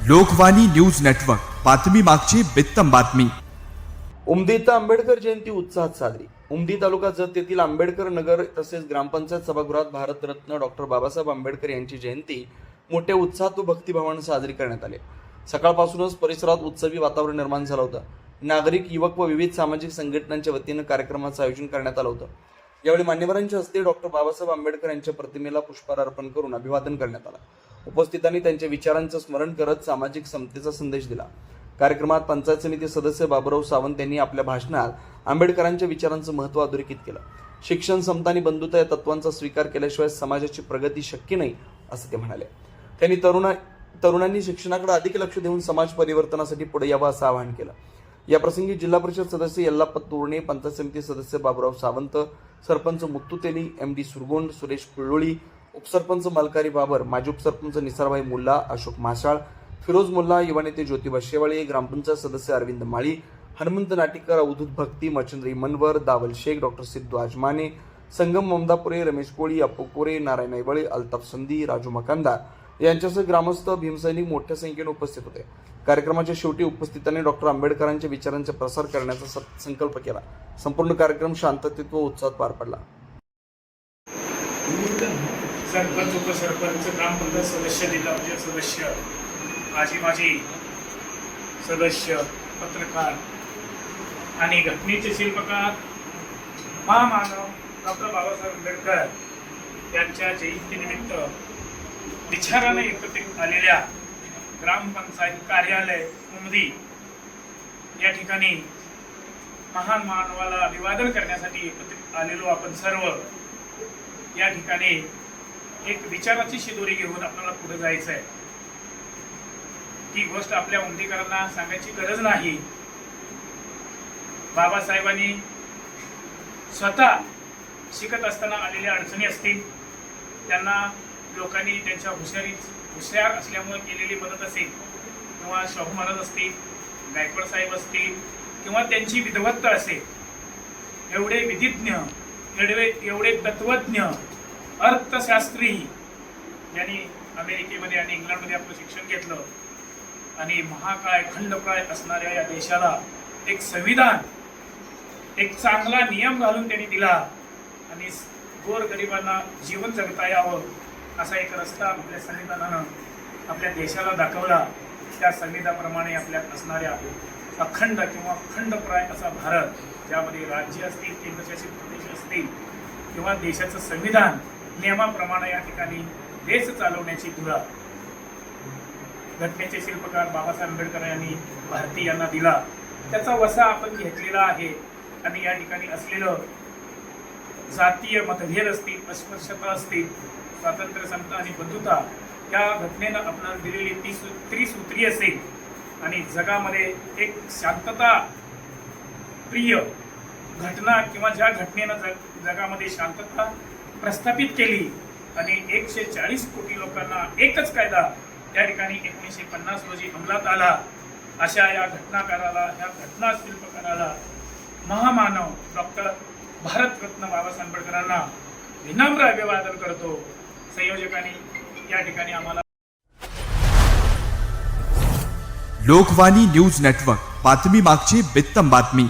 Lokvani news network, बातमी मागची बित्तम बातमी. उमदी इथं आंबेडकर जयंती उत्साहात साजरी. उमदी तालुका जत येथील आंबेडकर नगर तसेच ग्रामपंचायत सभागृहात भारतरत्न डॉक्टर बाबासाहेब आंबेडकर यांची जयंती मोठ्या उत्साहात व भक्तिभावाने साजरी करण्यात आली. सकाळपासूनच परिसरात उत्सवी वातावरण निर्माण झालं होतं. नागरिक, युवक व विविध सामाजिक संघटनांच्या वतीनं कार्यक्रमाचं आयोजन करण्यात आलं होतं. यावेळी मान्यवरांच्या हस्ते डॉक्टर बाबासाहेब आंबेडकर यांच्या प्रतिमेला पुष्पहार अर्पण करून अभिवादन करण्यात आलं. उपस्थितांनी त्यांच्या विचारांचं स्मरण करत सामाजिक समतेचा संदेश दिला. कार्यक्रमात पंचायत समिती सदस्य बाबुराव सावंत यांनी आपल्या भाषणात आंबेडकरांच्या विचारांचं महत्त्व अधोरेखित केलं. शिक्षण, समता आणि बंधुता या तत्वांचा स्वीकार केल्याशिवाय समाजाची प्रगती शक्य नाही असं ते म्हणाले. त्यांनी तरुणांनी शिक्षणाकडे अधिक लक्ष देऊन समाज परिवर्तनासाठी पुढे यावं असं आवाहन केलं. या प्रसंगी जिल्हा परिषद सदस्य यल्लाप्पा तोरणे, पंचायत समिती सदस्य बाबुराव सावंत, सरपंच मुत्तू तेली, MD सुरगोंड, सुरेश कुळोळी, उपसरपंच मलकारी बाबर, माजी उपसरपंच निसारभाई मुल्ला, अशोक मासाळ, फिरोज मुल्ला, युवा नेते ज्योतिबा शेवाळे, ग्रामपंचायत सदस्य अरविंद माळी, हनुमंत नाटिकर, अवधूत भक्ती, मच्छिंद्री मनवर, दावल शेख, डॉक्टर सिद्धू आजमाने, संगम ममदापुरे, रमेश कोळी, अप्पू कोरे, नारायण ऐवळे, अल्ताफ संधी, राजू मकानदार यांच्यासह ग्रामस्थ, भीमसैनिक मोठ्या संख्येने उपस्थित होते. कार्यक्रमाच्या शेवटी उपस्थितांनी डॉक्टर आंबेडकरांच्या विचारांचा प्रसार करण्याचा संकल्प केला. संपूर्ण कार्यक्रम शांततेत व उत्साहात पार पडला. सरपंच, उपसरपंच, ग्रामपंचायत सदस्य, जिल्हा परिषद सदस्य, माजी सदस्य, पत्रकार आणि घटनेचे शिल्पकार महामानव डॉक्टर बाबासाहेब आंबेडकर यांच्या जयंतीनिमित्त विचाराने एकत्रित आलेल्या ग्रामपंचायत कार्यालय उमदी या ठिकाणी महान मानवाला अभिवादन करण्यासाठी एकत्रित आलेलो आपण सर्व या ठिकाणी एक विचाराची शिदोरी घेऊन आपल्याला पुढे जायचं आहे. ती गोष्ट आपल्या उमदीकरांना सांगायची गरज नाही. बाबासाहेबांनी स्वतः शिकत असताना आलेल्या अडचणी असतील, त्यांना लोकांनी त्यांच्या हुशार असल्यामुळे केलेली मदत असेल, किंवा शाहू महाराज असतील, गायकवाड साहेब असतील, किंवा त्यांची विद्वत्ता असेल, एवढे विधिज्ञ, एवढे तत्वज्ञ, अर्थशास्त्री यांनी अमेरिकेमध्ये आणि इंग्लंडमध्ये आपलं शिक्षण घेतलं आणि महाकाय खंडप्राय असणाऱ्या या देशाला एक संविधान, एक चांगला नियम घालून त्यांनी दिला आणि गोरगरिबांना जीवन जगता यावं असा एक रस्ता आपल्या संविधानानं आपल्या देशाला दाखवला. त्या संविधानाप्रमाणे आपल्यात असणाऱ्या अखंड किंवा खंडप्राय असा भारत, ज्यामध्ये राज्य असतील, केंद्रशासित प्रदेश असतील, किंवा देशाचं संविधान नियमाप्रमाणे या ठिकाणी देश चालवण्याची धुरा घटनेचे शिल्पकार बाबासाहेब आंबेडकर यांनी भारती यांना दिला. त्याचा वसा आपण घेतलेला आहे आणि या ठिकाणी असलेलं जातीय मतभेद असतील, अस्पृश्यता असतील, स्वातंत्र्य, समता आणि बंधुता या घटनेनं आपल्याला दिलेली त्रिसूत्री असेल आणि जगामध्ये एक शांतता प्रिय घटना किंवा ज्या घटनेनं जगामध्ये शांतता प्रस्थापित केली आणि 140 कोटी लोकांना एकच कायदा त्या ठिकाणी 1950 रोजी अंमलात आला, अशा या घटनाकाराला, या घटना शिल्पकाराला, महामानव डॉक्टर भारतरत्न बाबासाहेब आंबेडकरांना विनम्र अभिवादन करतो. संयोजकांनी या ठिकाणी आम्हाला लोकवाणी न्यूज नेटवर्क, बातमी मागची बित्तम बातमी.